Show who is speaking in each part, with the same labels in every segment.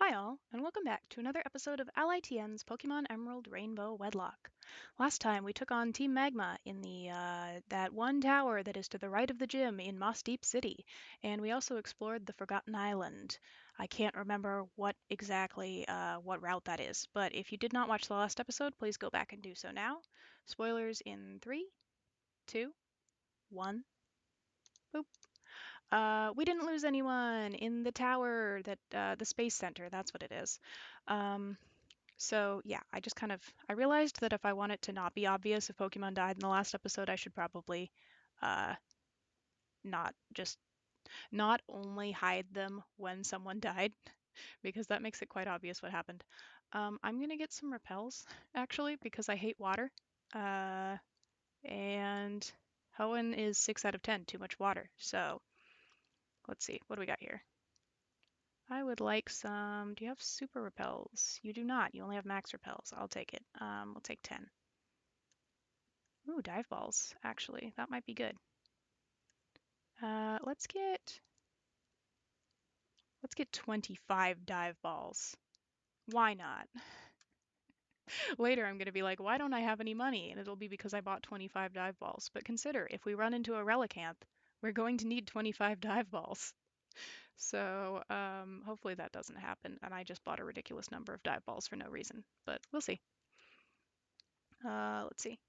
Speaker 1: Hi all, and welcome back to another episode of AllyTN's Pokemon Emerald Rainbow Wedlocke. Last time we took on Team Magma in that one tower that is to the right of the gym in Moss Deep City, and we also explored the Forgotten Island. I can't remember what route that is, but if you did not watch the last episode, please go back and do so now. Spoilers in 3, 2, 1, boop. We didn't lose anyone in the tower the Space Center, that's what it is. So yeah, I realized that if I want it to not be obvious if Pokemon died in the last episode, I should probably uh, not just not only hide them when someone died, because that makes it quite obvious what happened. I'm gonna get some repels actually because I hate water. Uh, and Hoenn is 6 out of 10, too much water. So let's see, what do we got here? I would like some. Do you have super repels? You do not. You only have max repels. I'll take it. We'll take 10. Ooh, dive balls, actually. That might be good. Let's get 25 dive balls. Why not? Later I'm going to be like, why don't I have any money? And it'll be because I bought 25 dive balls. But consider, if we run into a Relicanth, we're going to need 25 dive balls. So hopefully that doesn't happen. And I just bought a ridiculous number of dive balls for no reason. But we'll see. Let's see.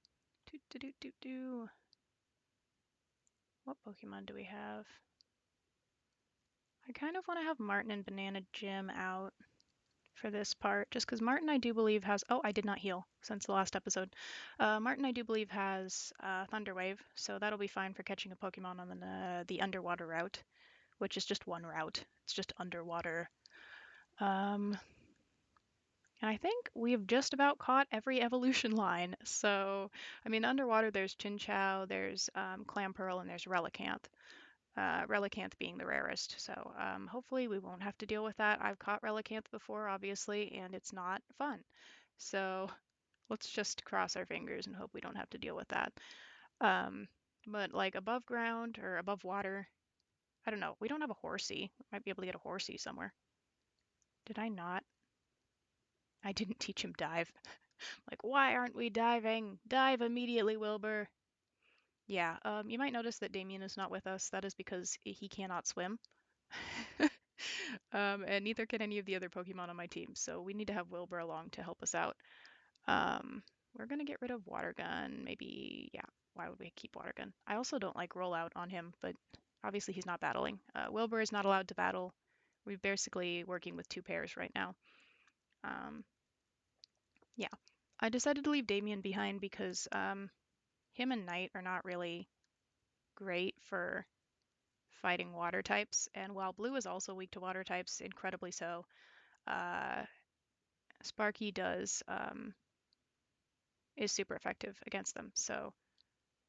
Speaker 1: What Pokemon do we have? I kind of want to have Martin and Banana Jim out for this part, just because Martin, I do believe, has... Oh, I did not heal since the last episode. Martin, I do believe, has Thunder Wave, so that'll be fine for catching a Pokemon on the underwater route, which is just one route. It's just underwater. And I think we've just about caught every evolution line. So, I mean, underwater, there's Chinchou, there's Clamperl, and there's Relicanth. Relicanth being the rarest. So hopefully we won't have to deal with that. I've caught Relicanth before, obviously, and it's not fun. So let's just cross our fingers and hope we don't have to deal with that. But like above ground or above water, I don't know. We don't have a Horsey. Might be able to get a Horsey somewhere. Did I not? I didn't teach him dive. Like, why aren't we diving? Dive immediately, Wilbur. Yeah, you might notice that Damien is not with us. That is because he cannot swim. And neither can any of the other Pokemon on my team, so we need to have Wilbur along to help us out. We're gonna get rid of Water Gun, maybe, yeah, why would we keep Water Gun? I also don't like Rollout on him, but obviously he's not battling. Wilbur is not allowed to battle. We're basically working with 2 pairs right now. Yeah, I decided to leave Damien behind because him and Knight are not really great for fighting water types, and while Blue is also weak to water types, incredibly so, uh, Sparky is super effective against them. So,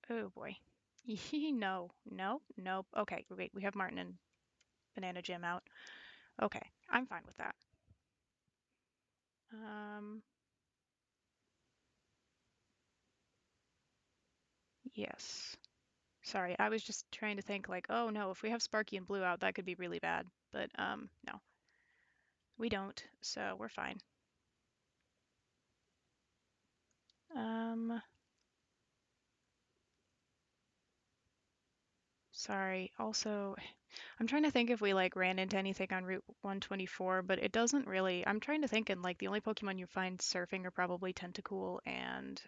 Speaker 1: oh boy. No, no, nope. Okay, wait, we have Martin and Banana Jim out. Okay, I'm fine with that. Yes. Sorry, I was just trying to think like, oh no, if we have Sparky and Blue out, that could be really bad. But no, we don't, so we're fine. Sorry. Also, I'm trying to think if we like ran into anything on Route 124, but it doesn't really. I'm trying to think, and like the only Pokemon you find surfing are probably Tentacool and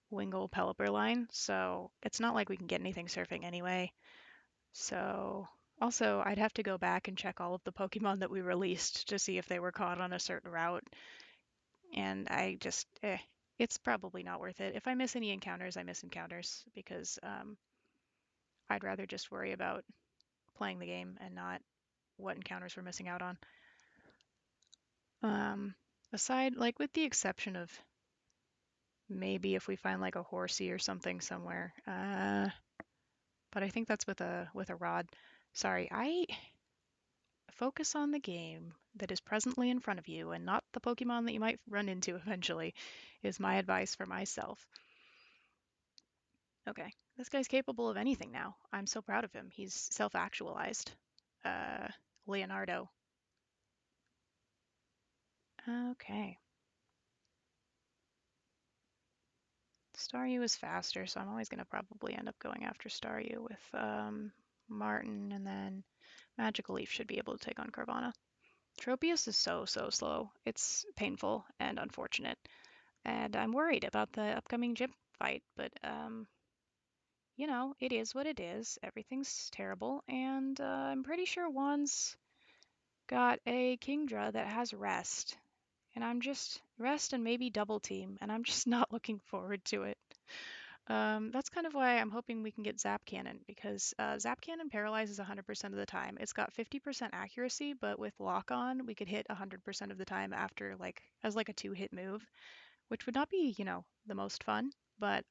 Speaker 1: Wingull Pelipper line, so it's not like we can get anything surfing anyway. So also, I'd have to go back and check all of the Pokemon that we released to see if they were caught on a certain route, and it's probably not worth it. If I miss any encounters, I miss encounters because I'd rather just worry about playing the game and not what encounters we're missing out on. Aside, like with the exception of maybe if we find like a Horsey or something somewhere, but I think that's with a rod. Sorry, I focus on the game that is presently in front of you and not the Pokemon that you might run into eventually, is my advice for myself. Okay, this guy's capable of anything now. I'm so proud of him. He's self-actualized. Leonardo. Okay. Staryu is faster, so I'm always going to probably end up going after Staryu with Martin, and then Magical Leaf should be able to take on Carvana. Tropius is so slow. It's painful and unfortunate, and I'm worried about the upcoming gym fight, but you know, it is what it is. Everything's terrible, and I'm pretty sure Juan's got a Kingdra that has rest, and I'm just rest and maybe double team, and I'm just not looking forward to it. That's kind of why I'm hoping we can get Zap Cannon, because Zap Cannon paralyzes 100% of the time. It's got 50% accuracy, but with Lock On, we could hit 100% of the time after as like a 2-hit move, which would not be, you know, the most fun, but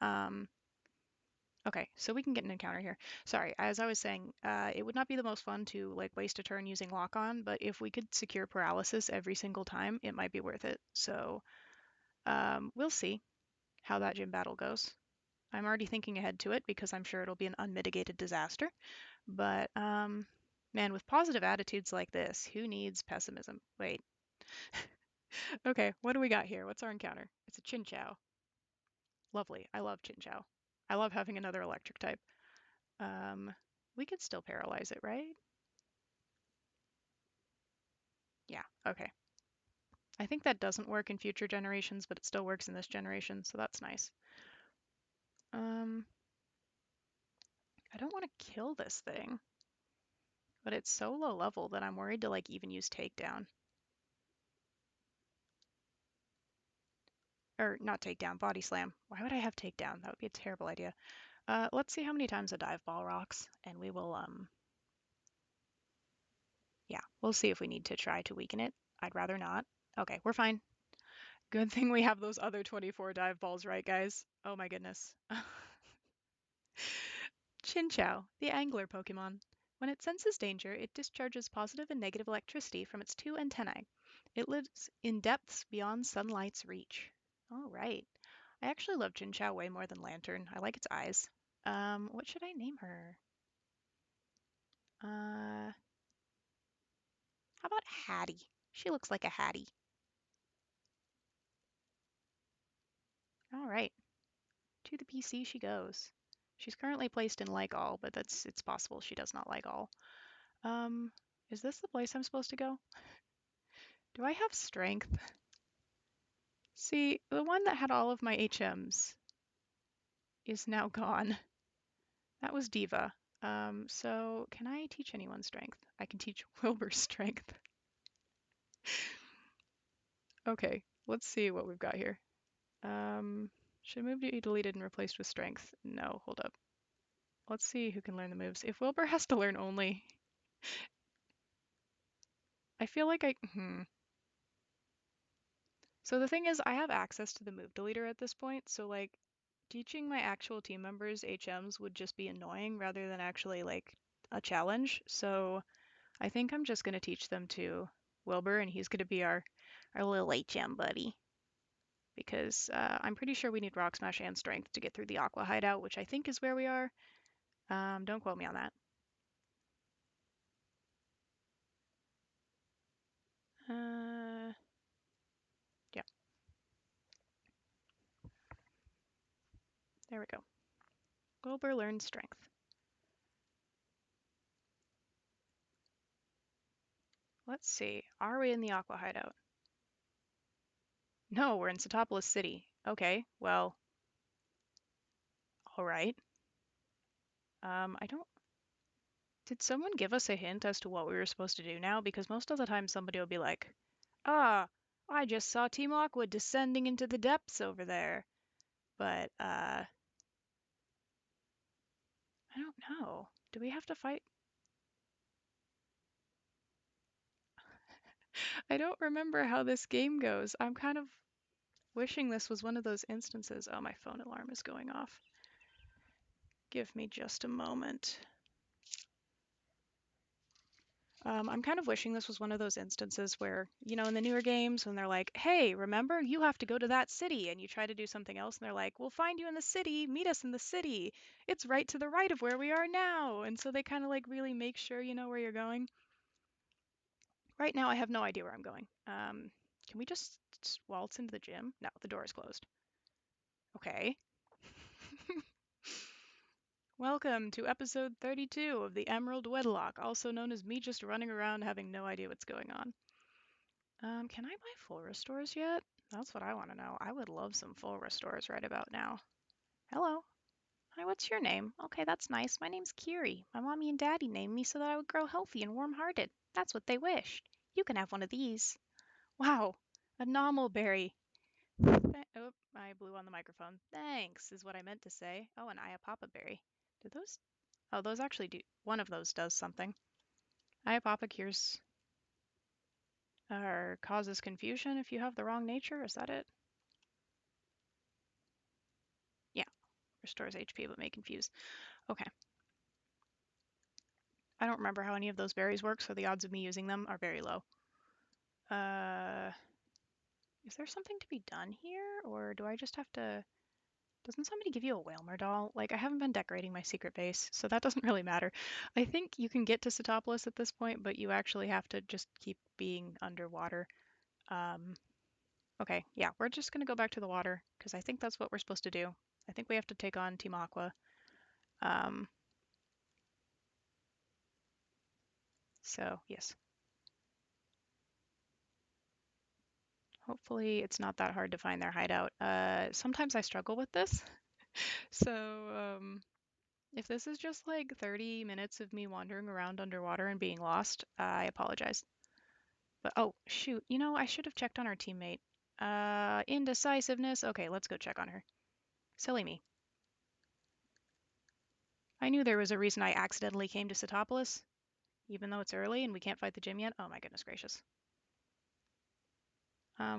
Speaker 1: okay, so we can get an encounter here. Sorry, as I was saying, it would not be the most fun to like waste a turn using Lock On, but if we could secure paralysis every single time, it might be worth it. So we'll see how that gym battle goes. I'm already thinking ahead to it because I'm sure it'll be an unmitigated disaster. But man, with positive attitudes like this, who needs pessimism? Wait. Okay, what do we got here? What's our encounter? It's a Chinchou. Lovely. I love Chinchou. I love having another electric type. Um, we could still paralyze it, right? Yeah, okay. I think that doesn't work in future generations, but it still works in this generation, so that's nice. I don't want to kill this thing, but it's so low level that I'm worried to like even use takedown. Or not takedown, body slam. Why would I have takedown? That would be a terrible idea. Let's see how many times a dive ball rocks, and we will, yeah, we'll see if we need to try to weaken it. I'd rather not. Okay, we're fine. Good thing we have those other 24 dive balls, right, guys? Oh my goodness. Chinchou, the angler Pokemon. When it senses danger, it discharges positive and negative electricity from its 2 antennae. It lives in depths beyond sunlight's reach. All right. I actually love Chinchou way more than Lantern. I like its eyes. What should I name her? How about Hattie? She looks like a Hattie. All right. To the PC she goes. She's currently placed in like all, but it's possible she does not like all. Um, is this the place I'm supposed to go? Do I have strength? See, the one that had all of my HMs is now gone. That was Diva. So can I teach anyone strength? I can teach Wilbur's strength. Okay, let's see what we've got here. Should move be deleted and replaced with strength? No, hold up. Let's see who can learn the moves. If Wilbur has to learn only, I feel like So the thing is, I have access to the move deleter at this point, so like teaching my actual team members HMs would just be annoying rather than actually like a challenge. So I think I'm just gonna teach them to Wilbur, and he's gonna be our little HM buddy. Because I'm pretty sure we need Rock Smash and Strength to get through the Aqua Hideout, which I think is where we are. Don't quote me on that. Yeah, there we go. Wilbur learns Strength. Let's see. Are we in the Aqua Hideout? No, we're in Satopolis City. Okay, well, all right. I don't. Did someone give us a hint as to what we were supposed to do now? Because most of the time somebody will be like, ah, I just saw Team Aqua descending into the depths over there. But, I don't know. Do we have to fight? I don't remember how this game goes. I'm kind of wishing this was one of those instances. Oh, my phone alarm is going off. Give me just a moment. I'm kind of wishing this was one of those instances where, you know, in the newer games, when they're like, hey, remember, you have to go to that city, and you try to do something else, and they're like, we'll find you in the city, meet us in the city. It's right to the right of where we are now. And so they kind of like really make sure you know where you're going. Right now, I have no idea where I'm going. Can we just waltz into the gym? No, the door is closed. Okay. Welcome to episode 32 of the Emerald Wedlocke, also known as me just running around having no idea what's going on. Can I buy full restores yet? That's what I want to know. I would love some full restores right about now. Hello. Hi, what's your name? Okay, that's nice. My name's Kiri. My mommy and daddy named me so that I would grow healthy and warm-hearted. That's what they wished. You can have one of these. Wow, a normal berry. Oh, I blew on the microphone. Thanks, is what I meant to say. Oh, an Iapapa berry. Did those? Oh, those actually do. One of those does something. Iapapa cures or causes confusion if you have the wrong nature. Is that it? Yeah, restores HP but may confuse. Okay. I don't remember how any of those berries work, so the odds of me using them are very low. Is there something to be done here, or do I just have to... Doesn't somebody give you a Whalmer doll? Like, I haven't been decorating my secret base, so that doesn't really matter. I think you can get to Setopolis at this point, but you actually have to just keep being underwater. Okay, yeah, we're just going to go back to the water, because I think that's what we're supposed to do. I think we have to take on Team Aqua. So, yes. Hopefully it's not that hard to find their hideout. Sometimes I struggle with this. So, if this is just like 30 minutes of me wandering around underwater and being lost, I apologize. But oh, shoot, I should have checked on our teammate. Indecisiveness. Okay, let's go check on her. Silly me. I knew there was a reason I accidentally came to Setopolis, even though it's early and we can't fight the gym yet. Oh my goodness gracious.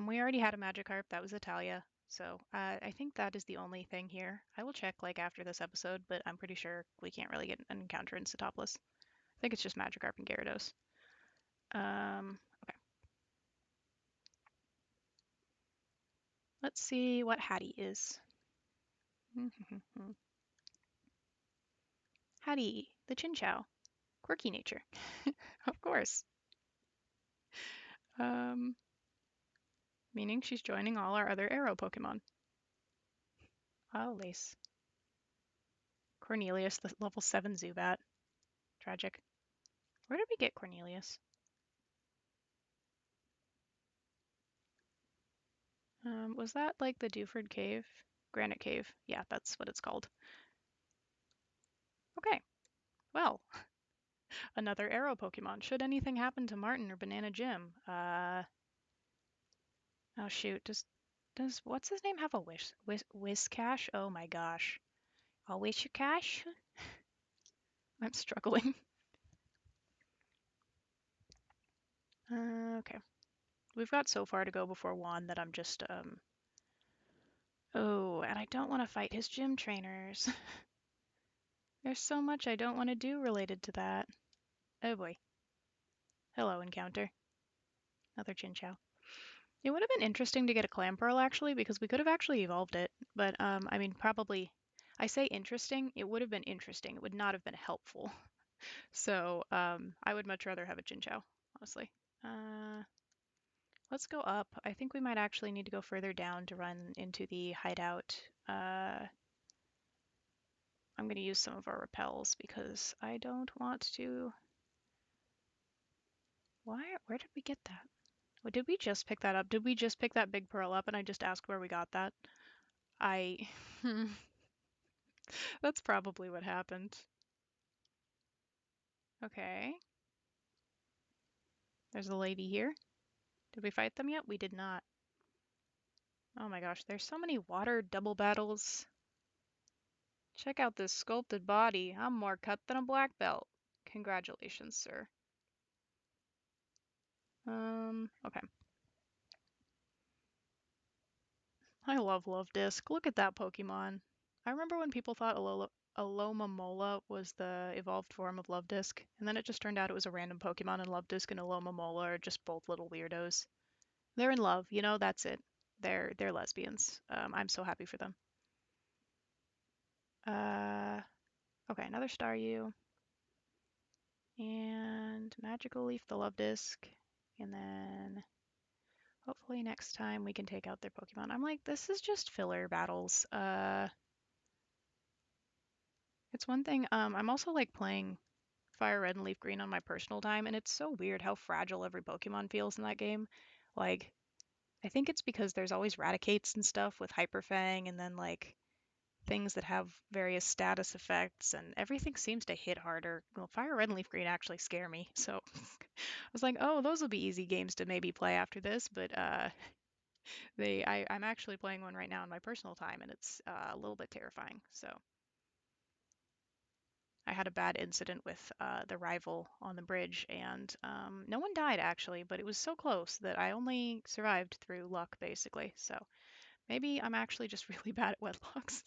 Speaker 1: We already had a Magikarp. That was Italia. So I think that is the only thing here. I will check like after this episode, but I'm pretty sure we can't really get an encounter in Setopolis. I think it's just Magikarp and Gyarados. Okay. Let's see what Hattie is. Hattie, the Chinchou. Quirky nature. Of course. Meaning she's joining all our other arrow Pokemon. Oh, Lace. Cornelius, the level 7 Zubat. Tragic. Where did we get Cornelius? Was that like the Dewford Cave? Granite Cave. Yeah, that's what it's called. Okay. Well, another arrow Pokemon. Should anything happen to Martin or Banana Jim? Oh shoot. Does what's his name have a Whiscash? Oh my gosh. A Whiscash? I'm struggling. Okay. We've got so far to go before Juan that I'm just oh, and I don't want to fight his gym trainers. There's so much I don't want to do related to that. Oh boy. Hello, encounter. Another Chinchou. It would have been interesting to get a Clamperl actually, because we could have actually evolved it. But I mean, probably. I say interesting. It would have been interesting. It would not have been helpful. So I would much rather have a Chinchou, honestly. Let's go up. I think we might actually need to go further down to run into the hideout. I'm going to use some of our repels because I don't want to... Where did we get that? Oh, did we just pick that up? Did we just pick that big pearl up and I just asked where we got that? That's probably what happened. Okay. There's a lady here. Did we fight them yet? We did not. Oh my gosh, there's so many water double battles. Check out this sculpted body. I'm more cut than a black belt. Congratulations, sir. Okay. I love Love-Disc. Look at that Pokemon. I remember when people thought Alomomola was the evolved form of Love-Disc, and then it just turned out it was a random Pokemon, and Love-Disc and Alomomola are just both little weirdos. They're in love, that's it. They're lesbians. I'm so happy for them. Okay, another Staryu. And Magical Leaf, the Love Disc. And then, Hopefully next time we can take out their Pokemon. I'm like, this is just filler battles. It's one thing. I'm also like playing Fire Red and Leaf Green on my personal time, and it's so weird how fragile every Pokemon feels in that game. Like, I think it's because there's always Raticates and stuff with Hyper Fang, and then like things that have various status effects, and everything seems to hit harder. Well, Fire Red and Leaf Green actually scare me, so I was like, oh, those will be easy games to maybe play after this, but I'm actually playing one right now in my personal time, and it's a little bit terrifying. So I had a bad incident with the rival on the bridge, and no one died actually, but it was so close that I only survived through luck, basically. So maybe I'm actually just really bad at wedlocks.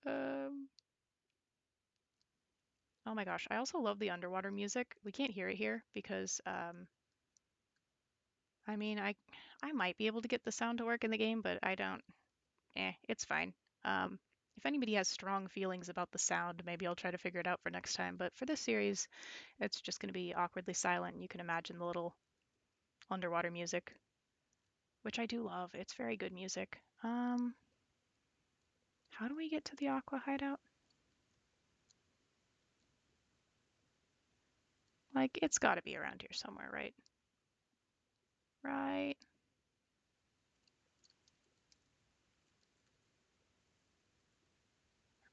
Speaker 1: um, oh my gosh, I also love the underwater music. We can't hear it here because I mean, I might be able to get the sound to work in the game, but I don't. It's fine. Um, if anybody has strong feelings about the sound, maybe I'll try to figure it out for next time. But for this series, it's just going to be awkwardly silent. You can imagine the little underwater music, which I do love. It's very good music. How do we get to the Aqua hideout? Like, it's got to be around here somewhere, right? Right.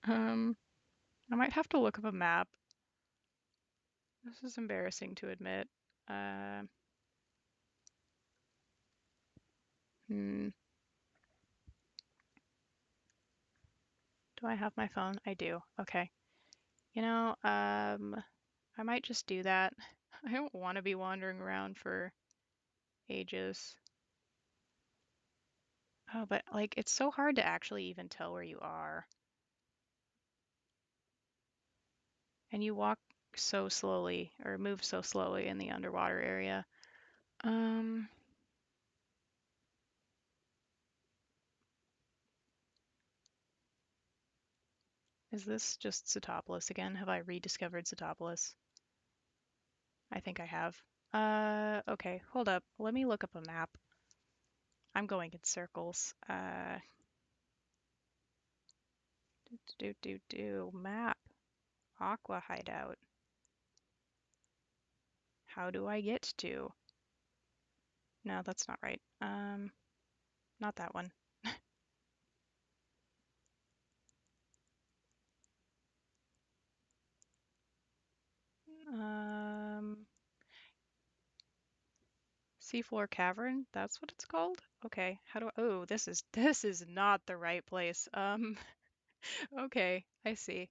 Speaker 1: Um, I might have to look up a map. This is embarrassing to admit. Uh, hmm. Do I have my phone? I do. Okay. You know, I might just do that. I don't want to be wandering around for ages. Oh, but like it's so hard to actually even tell where you are. And you walk so slowly or move so slowly in the underwater area. Um, is this just Setopolis again? Have I rediscovered Setopolis? I think I have. Okay, hold up. Let me look up a map. I'm going in circles. Map. Aqua hideout. How do I get to? No, that's not right. Not that one. Um, Seafloor Cavern, that's what it's called? Okay, how do I, oh, this is not the right place. Okay, I see.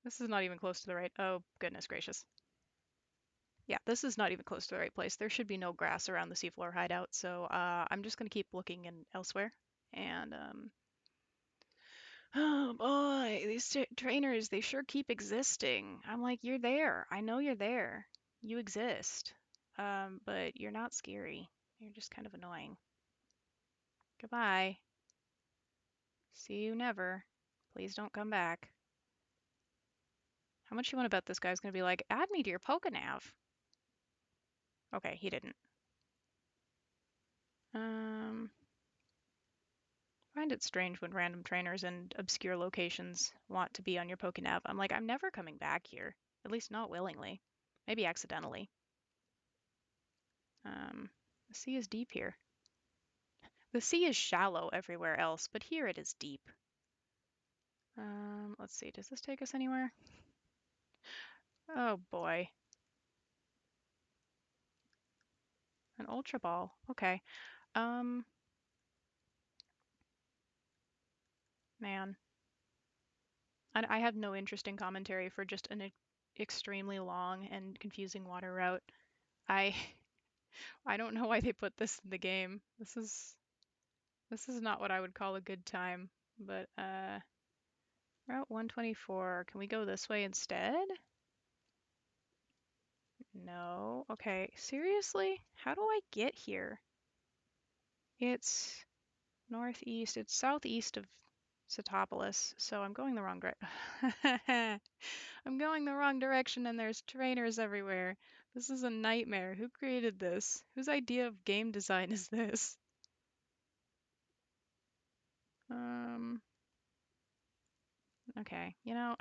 Speaker 1: This is not even close to the right, oh, goodness gracious. Yeah, this is not even close to the right place. There should be no grass around the seafloor hideout, so I'm just gonna keep looking in elsewhere. And oh boy, these trainers, they sure keep existing. I'm like, you're there. I know you're there. You exist. But you're not scary. You're just kind of annoying. Goodbye. See you never. Please don't come back. How much you want to bet this guy's gonna be like, add me to your Pokenav? Okay, he didn't. Um, I find it strange when random trainers in obscure locations want to be on your Pokenav. I'm like, I'm never coming back here. At least not willingly. Maybe accidentally. The sea is deep here. The sea is shallow everywhere else, but here it is deep. Let's see, does this take us anywhere? Oh boy. An Ultra Ball. Okay. Um, man. I have no interest in commentary for just an extremely long and confusing water route. I I don't know why they put this in the game. This is not what I would call a good time. But Route 124. Can we go this way instead? No. Okay. Seriously? How do I get here? It's northeast. It's southeast of Setopolis, so I'm going the wrong direction. I'm going the wrong direction and there's trainers everywhere. This is a nightmare. Who created this? Whose idea of game design is this? Okay, you know,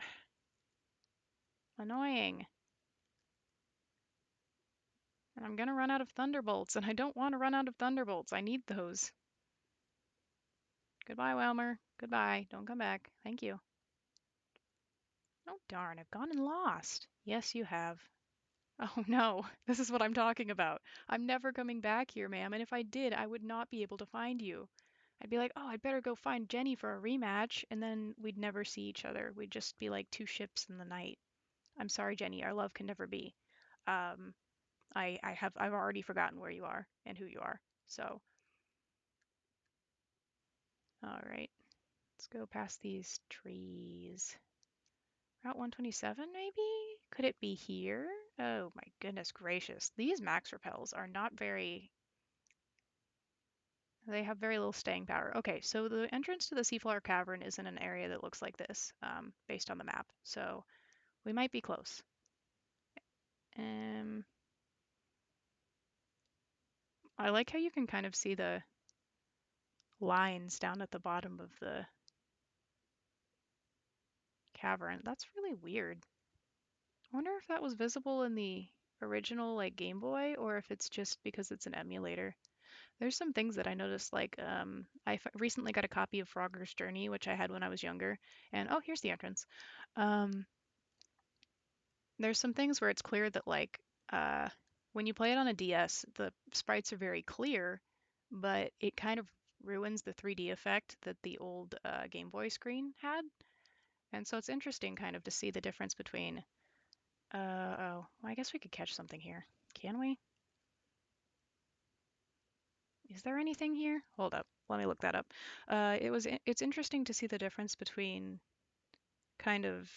Speaker 1: annoying. And I'm gonna run out of thunderbolts, and I don't want to run out of thunderbolts. I need those. Goodbye, Welmer. Goodbye. Don't come back. Thank you. Oh, darn, I've gone and lost. Yes, you have. Oh no, this is what I'm talking about. I'm never coming back here, ma'am, and if I did, I would not be able to find you. I'd be like, oh, I'd better go find Jenny for a rematch, and then we'd never see each other. We'd just be like two ships in the night. I'm sorry, Jenny, our love can never be. Um, I've already forgotten where you are and who you are. So, all right, let's go past these trees. Route 127, maybe? Could it be here? Oh my goodness gracious. These max repels are not very... They have very little staying power. Okay, so the entrance to the Seaflower Cavern is in an area that looks like this, based on the map. So we might be close. Um, I like how you can kind of see the lines down at the bottom of the cavern. That's really weird. I wonder if that was visible in the original like Game Boy or if it's just because it's an emulator. There's some things that I noticed, like recently got a copy of Frogger's Journey, which I had when I was younger, and oh, here's the entrance. Um, there's some things where it's clear that like when you play it on a DS, the sprites are very clear, but it kind of ruins the 3D effect that the old Game Boy screen had. And so it's interesting kind of to see the difference between, oh, well, I guess we could catch something here. Can we? Is there anything here? Hold up, let me look that up. It's interesting to see the difference between kind of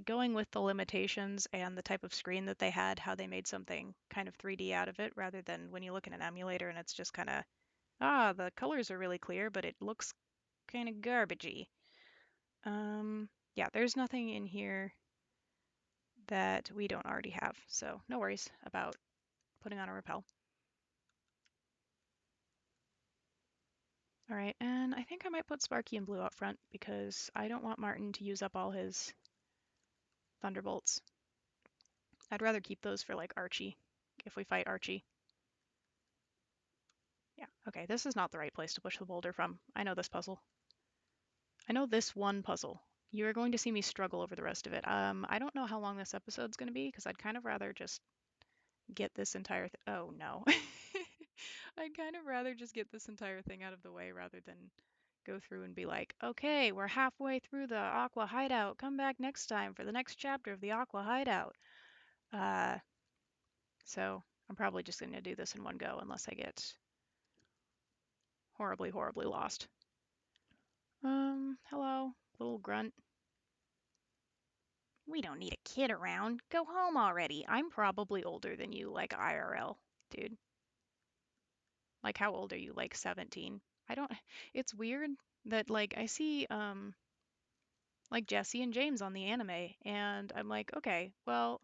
Speaker 1: going with the limitations and the type of screen that they had, how they made something kind of 3D out of it, rather than when you look at an emulator and it's just kind of, the colors are really clear, but it looks kind of garbagey. Yeah, there's nothing in here that we don't already have, so no worries about putting on a repel. All right, and I think I might put Sparky and Blue up front because I don't want Martin to use up all his Thunderbolts. I'd rather keep those for like Archie, if we fight Archie. Yeah, okay, this is not the right place to push the boulder from. I know this puzzle. I know this one puzzle. You're going to see me struggle over the rest of it. I don't know how long this episode's going to be because I'd kind of rather just get this entire oh no. I'd kind of rather just get this entire thing out of the way rather than go through and be like, okay, we're halfway through the Aqua Hideout. Come back next time for the next chapter of the Aqua Hideout. So I'm probably just going to do this in one go unless I get horribly, horribly lost. Hello, little grunt. We don't need a kid around. Go home already. I'm probably older than you, like IRL, dude. Like, how old are you? Like 17? I don't, it's weird that, like, I see, like Jesse and James on the anime, and I'm like, okay, well,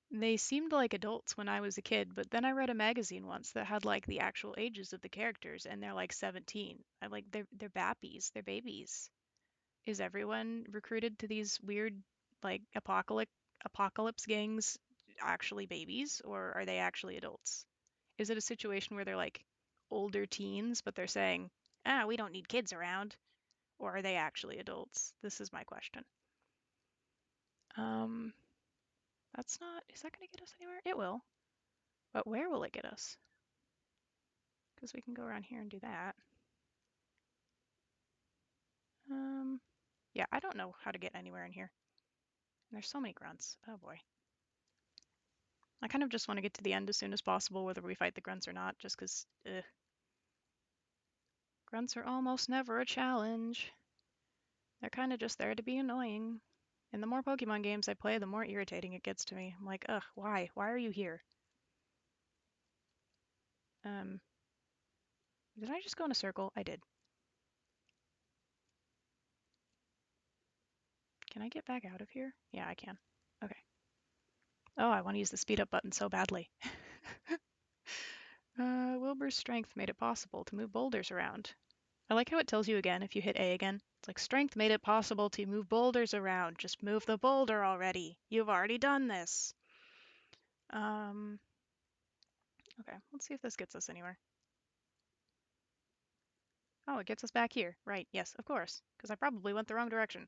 Speaker 1: they seemed like adults when I was a kid, but then I read a magazine once that had like the actual ages of the characters, and they're like 17. I'm like, they're bappies, they're babies. Is everyone recruited to these weird like apocalypse gangs actually babies, or are they actually adults? Is it a situation where they're like older teens, but they're saying, we don't need kids around, or are they actually adults? This is my question. Um, that's not, is that going to get us anywhere? It will. But where will it get us? Because we can go around here and do that. Yeah, I don't know how to get anywhere in here. There's so many grunts. Oh boy. I kind of just want to get to the end as soon as possible, whether we fight the grunts or not, just because grunts are almost never a challenge. They're kind of just there to be annoying. And the more Pokemon games I play, the more irritating it gets to me. I'm like, ugh, why? Why are you here? Did I just go in a circle? I did. Can I get back out of here? Yeah, I can. Okay. Oh, I want to use the speed up button so badly. Wilbur's strength made it possible to move boulders around. I like how it tells you again if you hit A again. It's like, strength made it possible to move boulders around. Just move the boulder already. You've already done this. Okay, let's see if this gets us anywhere. Oh, it gets us back here. Right, yes, of course, because I probably went the wrong direction.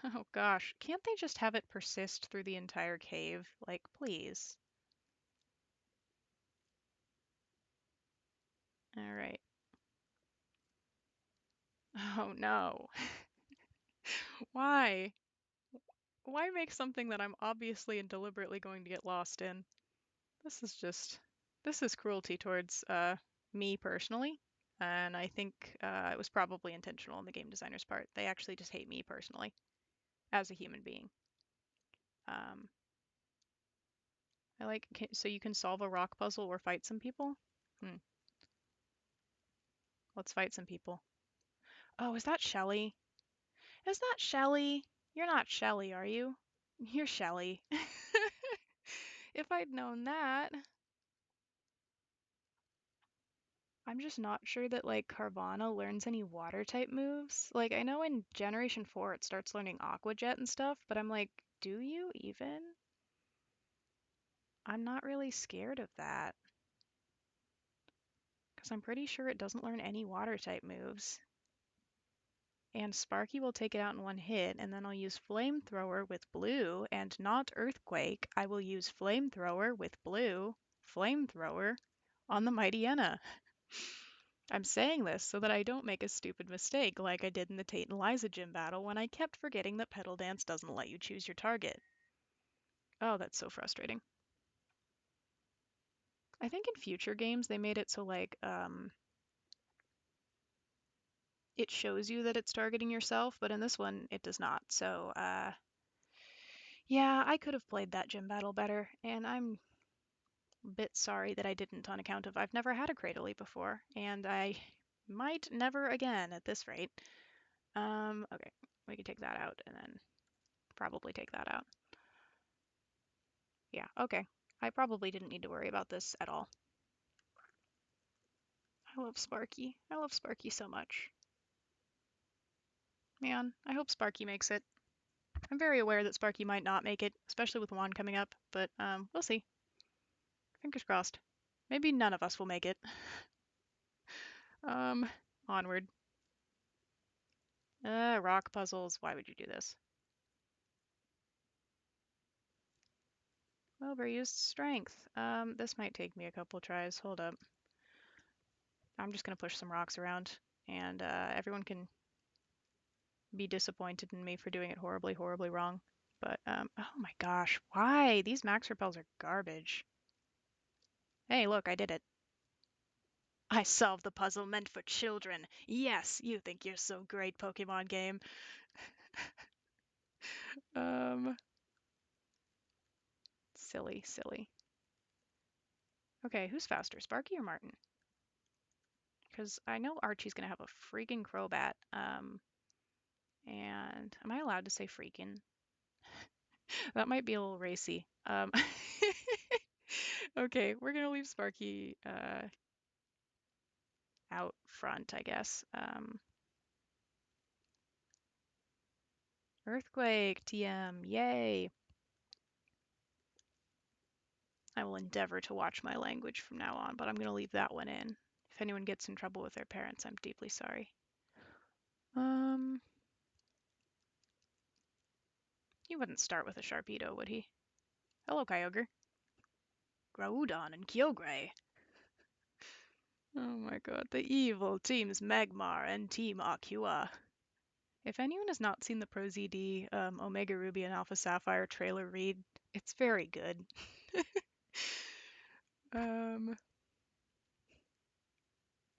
Speaker 1: Oh gosh, can't they just have it persist through the entire cave? Like, please. All right. Oh no. Why? Why make something that I'm obviously and deliberately going to get lost in? This is cruelty towards me personally, and I think it was probably intentional on the game designer's part. They actually just hate me personally as a human being. Um, I like so you can solve a rock puzzle or fight some people. Hmm. Let's fight some people. Oh, is that Shelly? Is that Shelly? You're not Shelly, are you? You're Shelly. If I'd known that. I'm just not sure that like Carvana learns any water type moves. Like I know in Generation 4 it starts learning Aqua Jet and stuff, but I'm like, do you even? I'm not really scared of that because I'm pretty sure it doesn't learn any water type moves. And Sparky will take it out in one hit, and then I'll use Flamethrower with blue and not Earthquake. I will use Flamethrower with blue, Flamethrower on the Mightyena. I'm saying this so that I don't make a stupid mistake like I did in the Tate and Liza gym battle when I kept forgetting that Pedal Dance doesn't let you choose your target. Oh, that's so frustrating. I think in future games they made it so like it shows you that it's targeting yourself, but in this one it does not. So yeah, I could have played that gym battle better, and I'm a bit sorry that I didn't on account of I've never had a Cradley before, and I might never again at this rate. Okay, we can take that out and then probably take that out. Yeah, okay. I probably didn't need to worry about this at all. I love Sparky. I love Sparky so much. Man, I hope Sparky makes it. I'm very aware that Sparky might not make it, especially with Juan coming up, but we'll see. Fingers crossed. Maybe none of us will make it. Um, Onward. Rock puzzles. Why would you do this? Wilbur used strength. This might take me a couple tries. Hold up. I'm just gonna push some rocks around, and everyone can be disappointed in me for doing it horribly, horribly wrong. But, oh my gosh, why? These max repels are garbage. Hey, look, I did it. I solved the puzzle meant for children. Yes, you think you're so great, Pokemon game. Um, silly, silly. Okay, who's faster, Sparky or Martin? Because I know Archie's gonna have a freaking Crobat. And am I allowed to say freaking? That might be a little racy. Okay, we're gonna leave Sparky out front, I guess. Earthquake, TM, yay! I will endeavor to watch my language from now on, but I'm going to leave that one in. If anyone gets in trouble with their parents, I'm deeply sorry. He wouldn't start with a Sharpedo, would he? Hello, Kyogre. Groudon and Kyogre. Oh my god, the evil Teams Magmar and Team Aqua. If anyone has not seen the Pro ZD Omega Ruby and Alpha Sapphire trailer read, it's very good.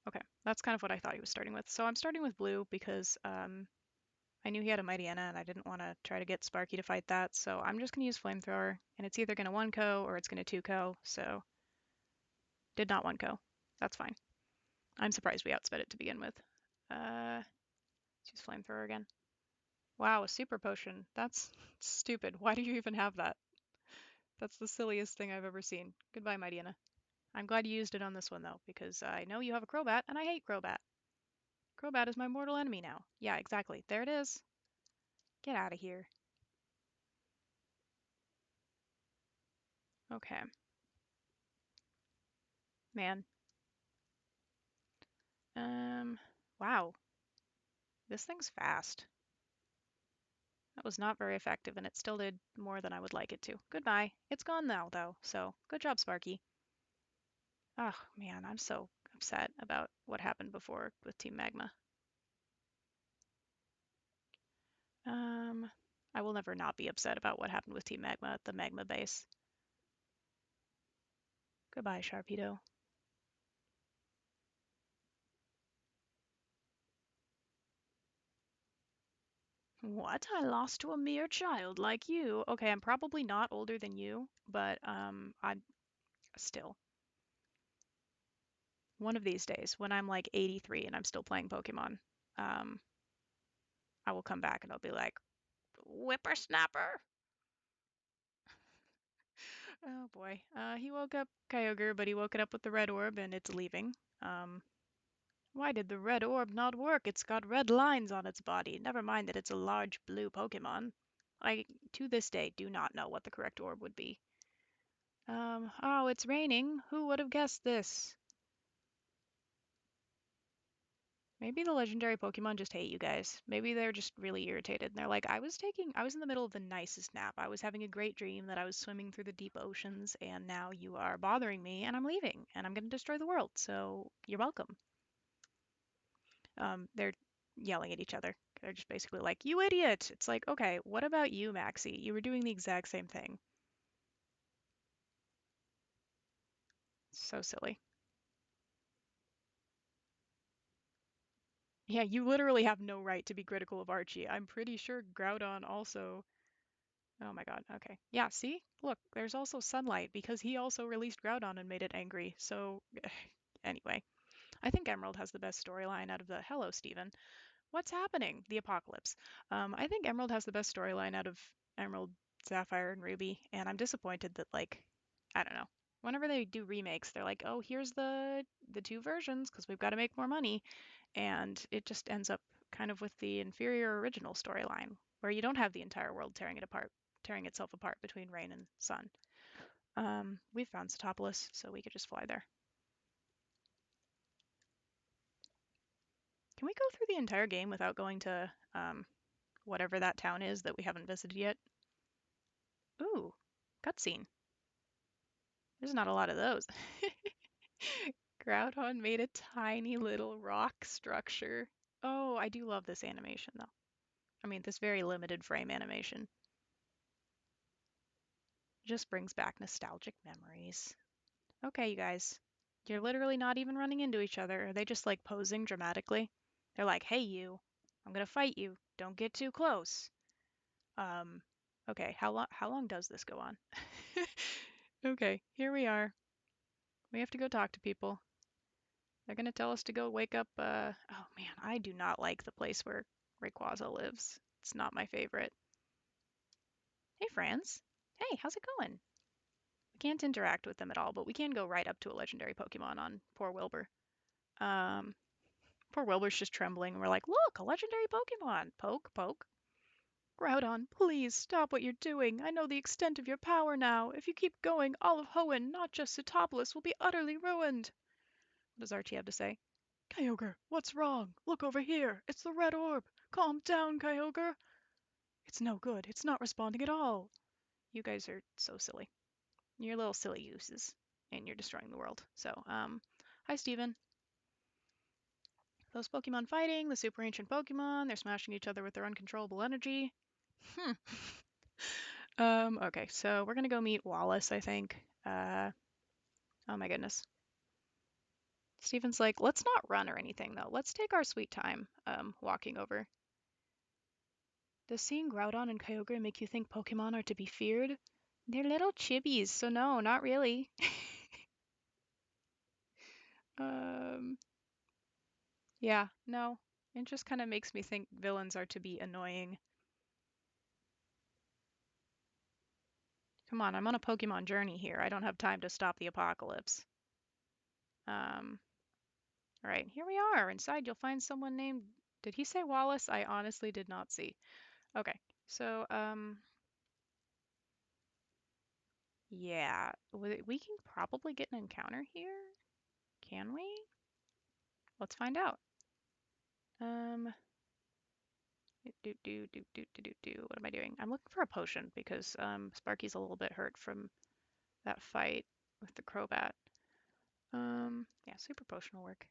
Speaker 1: Okay, that's kind of what I thought he was starting with. So I'm starting with blue because I knew he had a Mightyena and I didn't want to try to get Sparky to fight that. So I'm just going to use Flamethrower, and it's either going to 1-KO or it's going to 2-KO. So did not 1-KO. That's fine. I'm surprised we outsped it to begin with. Let's use Flamethrower again. Wow, a super potion. That's stupid. Why do you even have that? That's the silliest thing I've ever seen. Goodbye, my Diana. I'm glad you used it on this one, though, because I know you have a Crobat, and I hate Crobat. Crobat is my mortal enemy now. Yeah, exactly. There it is. Get out of here. Okay. Man. Wow. This thing's fast. That was not very effective, and it still did more than I would like it to. Goodbye. It's gone now, though, so good job, Sparky. Oh, man, I'm so upset about what happened before with Team Magma. Um, I will never not be upset about what happened with Team Magma at the Magma base. Goodbye, Sharpedo. What? I lost to a mere child like you. Okay, I'm probably not older than you, but I'm still. One of these days, when I'm like 83 and I'm still playing Pokemon, um, I will come back and I'll be like, whippersnapper. Oh boy. He woke up Kyogre, but he woke it up with the red orb and it's leaving. Um, why did the red orb not work? It's got red lines on its body. Never mind that it's a large blue Pokemon. I, to this day, do not know what the correct orb would be. Oh, it's raining. Who would have guessed this? Maybe the legendary Pokemon just hate you guys. Maybe they're just really irritated. And they're like, I was in the middle of the nicest nap. I was having a great dream that I was swimming through the deep oceans, and now you are bothering me, and I'm leaving, and I'm going to destroy the world. So you're welcome. They're yelling at each other. They're just basically like, you idiot. It's like, okay, what about you, Maxie? You were doing the exact same thing. So silly. Yeah, you literally have no right to be critical of Archie. I'm pretty sure Groudon also. Oh my God. Okay. Yeah, see? Look, there's also sunlight because he also released Groudon and made it angry. So, anyway, I think Emerald has the best storyline out of the. Hello, Steven. What's happening? The apocalypse. I think Emerald has the best storyline out of Emerald, Sapphire, and Ruby, and I'm disappointed that, like, I don't know. Whenever they do remakes, they're like, "Oh, here's the two versions because we've got to make more money," and it just ends up kind of with the inferior original storyline where you don't have the entire world tearing itself apart between rain and sun. We found Satopolis, so we could just fly there. Can we go through the entire game without going to whatever that town is that we haven't visited yet? Ooh, cutscene. There's not a lot of those. Groudhog made a tiny little rock structure. Oh, I do love this animation though. I mean, this very limited frame animation just brings back nostalgic memories. Okay, you guys, you're literally not even running into each other. Are they just like posing dramatically? They're like, "Hey, you, I'm gonna fight you. Don't get too close." Um, okay, how long does this go on? Okay, here we are. We have to go talk to people. They're gonna tell us to go wake up. Oh man, I do not like the place where Rayquaza lives. It's not my favorite. Hey, friends. Hey, how's it going? We can't interact with them at all, but we can go right up to a legendary Pokemon on poor Wilbur. Um, Poor Wilbur's just trembling. We're like, look, a legendary Pokemon. Poke, poke. Groudon, please stop what you're doing. I know the extent of your power now. If you keep going, all of Hoenn, not just Sootopolis, will be utterly ruined. What does Archie have to say? Kyogre, what's wrong? Look over here. It's the red orb. Calm down, Kyogre. It's no good. It's not responding at all. You guys are so silly. You're little silly gooses, and you're destroying the world. So, hi, Steven. Those Pokemon fighting, the super ancient Pokemon, they're smashing each other with their uncontrollable energy. Hmm. Okay, so we're gonna go meet Wallace, I think. Oh my goodness. Steven's like, let's not run or anything though. Let's take our sweet time, walking over. Does seeing Groudon and Kyogre make you think Pokemon are to be feared? They're little chibis, so no, not really. um, yeah, no. It just kind of makes me think villains are to be annoying. Come on, I'm on a Pokemon journey here. I don't have time to stop the apocalypse. All right, here we are. Inside, you'll find someone named... Did he say Wallace? I honestly did not see. Okay, so, yeah, we can probably get an encounter here. Can we? Let's find out. What am I doing? I'm looking for a potion because Sparky's a little bit hurt from that fight with the Crobat. Yeah, super potion will work.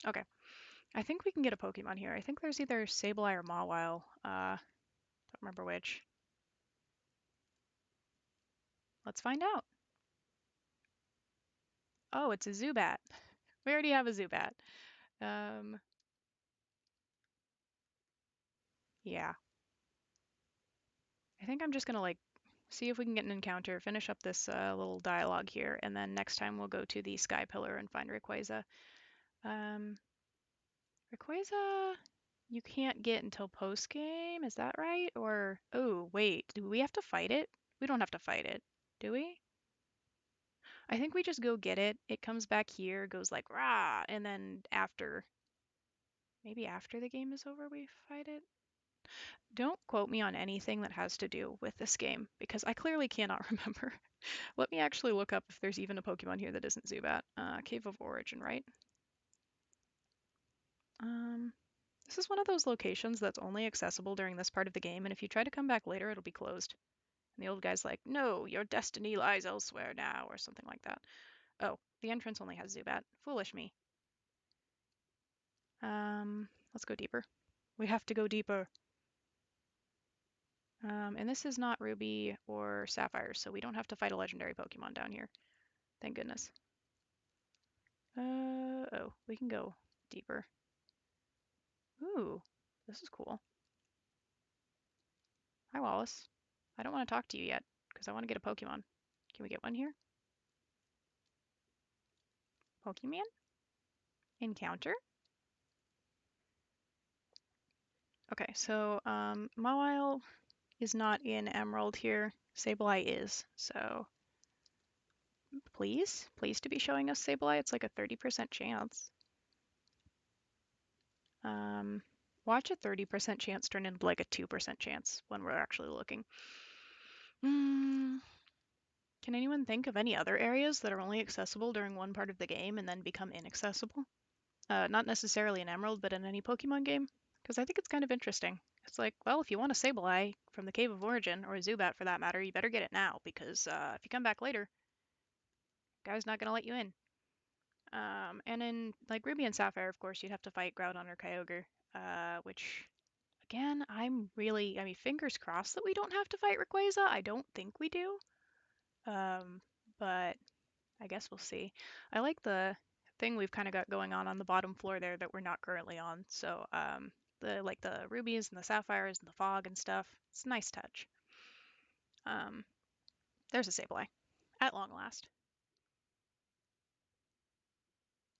Speaker 1: Okay, I think we can get a Pokemon here. I think there's either Sableye or Mawile. Don't remember which. Let's find out. Oh, it's a Zubat. We already have a Zubat. Yeah. I think I'm just gonna like see if we can get an encounter, finish up this little dialogue here, and then next time we'll go to the Sky Pillar and find Rayquaza. Rayquaza, you can't get until post game, is that right? Or, oh, wait, do we have to fight it? We don't have to fight it, do we? I think we just go get it. It comes back here, goes like, rah, and then after, maybe after the game is over, we fight it? Don't quote me on anything that has to do with this game, because I clearly cannot remember. Let me actually look up if there's even a Pokemon here that isn't Zubat. Cave of Origin, right? This is one of those locations that's only accessible during this part of the game, and if you try to come back later, it'll be closed. And the old guy's like, no, your destiny lies elsewhere now, or something like that. Oh, the entrance only has Zubat. Foolish me. Let's go deeper. We have to go deeper. And this is not Ruby or Sapphire, so we don't have to fight a legendary Pokemon down here. Thank goodness. Oh, we can go deeper. Ooh, this is cool. Hi, Wallace. I don't want to talk to you yet, because I want to get a Pokemon. Can we get one here? Pokemon? Encounter? Okay, so Mawile is not in Emerald here. Sableye is, so please to be showing us Sableye. It's like a 30% chance. Watch a 30% chance turn into like a 2% chance when we're actually looking. Can anyone think of any other areas that are only accessible during one part of the game and then become inaccessible? Not necessarily in Emerald, but in any Pokemon game? Because I think it's kind of interesting. It's like, well, if you want a Sableye from the Cave of Origin, or a Zubat for that matter, you better get it now, because if you come back later, guy's not going to let you in. And in like Ruby and Sapphire, of course, you'd have to fight Groudon or Kyogre, which, again, I mean, fingers crossed that we don't have to fight Rayquaza. I don't think we do. But I guess we'll see. I like the thing we've kind of got going on the bottom floor there that we're not currently on. So the rubies and the sapphires and the fog and stuff. It's a nice touch. There's a Sableye, at long last.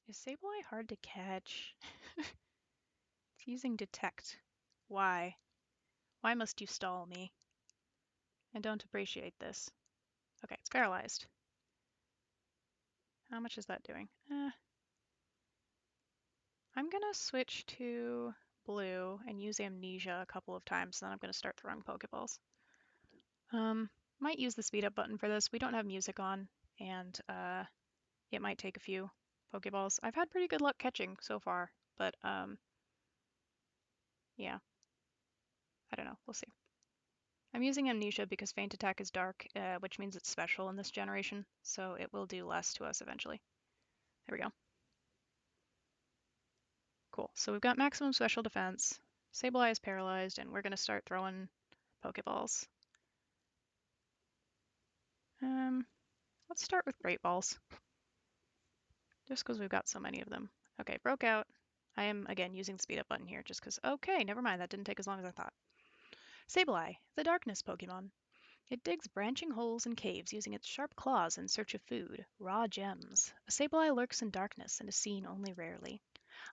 Speaker 1: Is Sableye hard to catch? It's using Detect. Why? Why must you stall me? I don't appreciate this. Okay, it's paralyzed. How much is that doing? I'm gonna switch to blue and use Amnesia a couple of times, then I'm gonna start throwing Pokeballs. Might use the speed up button for this. We don't have music on, and it might take a few Pokeballs. I've had pretty good luck catching so far, but yeah. I don't know. We'll see. I'm using Amnesia because Feint Attack is dark, which means it's special in this generation, so it will do less to us eventually. There we go. Cool. So we've got maximum special defense. Sableye is paralyzed, and we're going to start throwing Pokeballs. Let's start with Great Balls. Just because we've got so many of them. Okay, broke out. I am, again, using the speed up button here just because, okay, never mind, that didn't take as long as I thought. Sableye, the darkness Pokemon. It digs branching holes and caves using its sharp claws in search of food, raw gems. A Sableye lurks in darkness and is seen only rarely.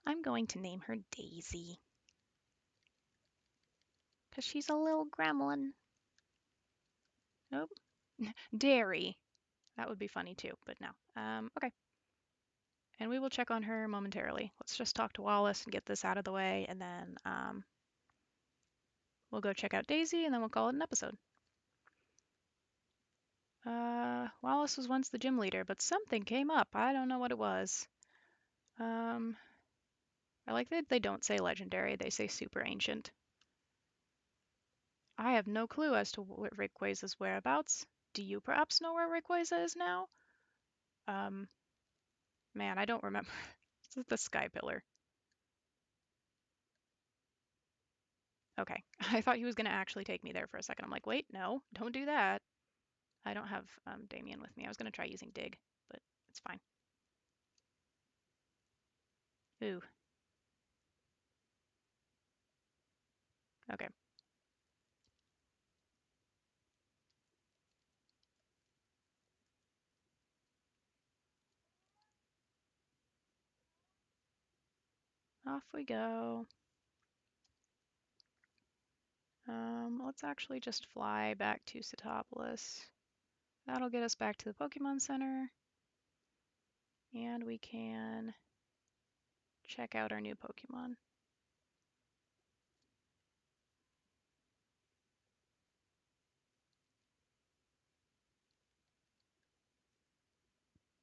Speaker 1: I'm going to name her Daisy. Because she's a little gremlin. Nope. Dairy. That would be funny too, but no. Okay. And we will check on her momentarily. Let's just talk to Wallace and get this out of the way, and then we'll go check out Daisy, and then we'll call it an episode. Wallace was once the gym leader, but something came up. I don't know what it was. I like that they don't say legendary, they say super ancient. I have no clue as to Rayquaza's whereabouts. Do you perhaps know where Rayquaza is now? Man, I don't remember. This is the Sky Pillar. Okay, I thought he was going to actually take me there for a second. I'm like, wait, no, don't do that. I don't have Damien with me. I was going to try using Dig, but it's fine. Ooh. Okay. Off we go. Let's actually just fly back to Setopolis. That'll get us back to the Pokemon Center. And we can check out our new Pokemon.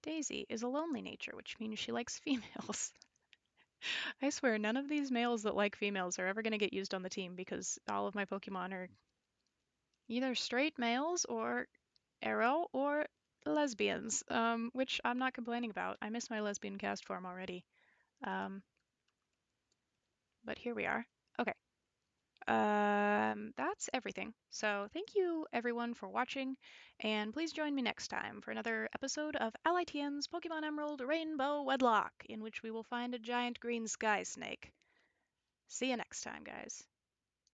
Speaker 1: Daisy is a lonely nature, which means she likes females. I swear, none of these males that like females are ever going to get used on the team because all of my Pokemon are either straight males or arrow or lesbians, which I'm not complaining about. I miss my lesbian cast form already. But here we are. Okay. That's everything. So thank you everyone for watching, and please join me next time for another episode of AllyTN's Pokemon Emerald Rainbow Wedlocke, in which we will find a giant green sky snake. See you next time, guys.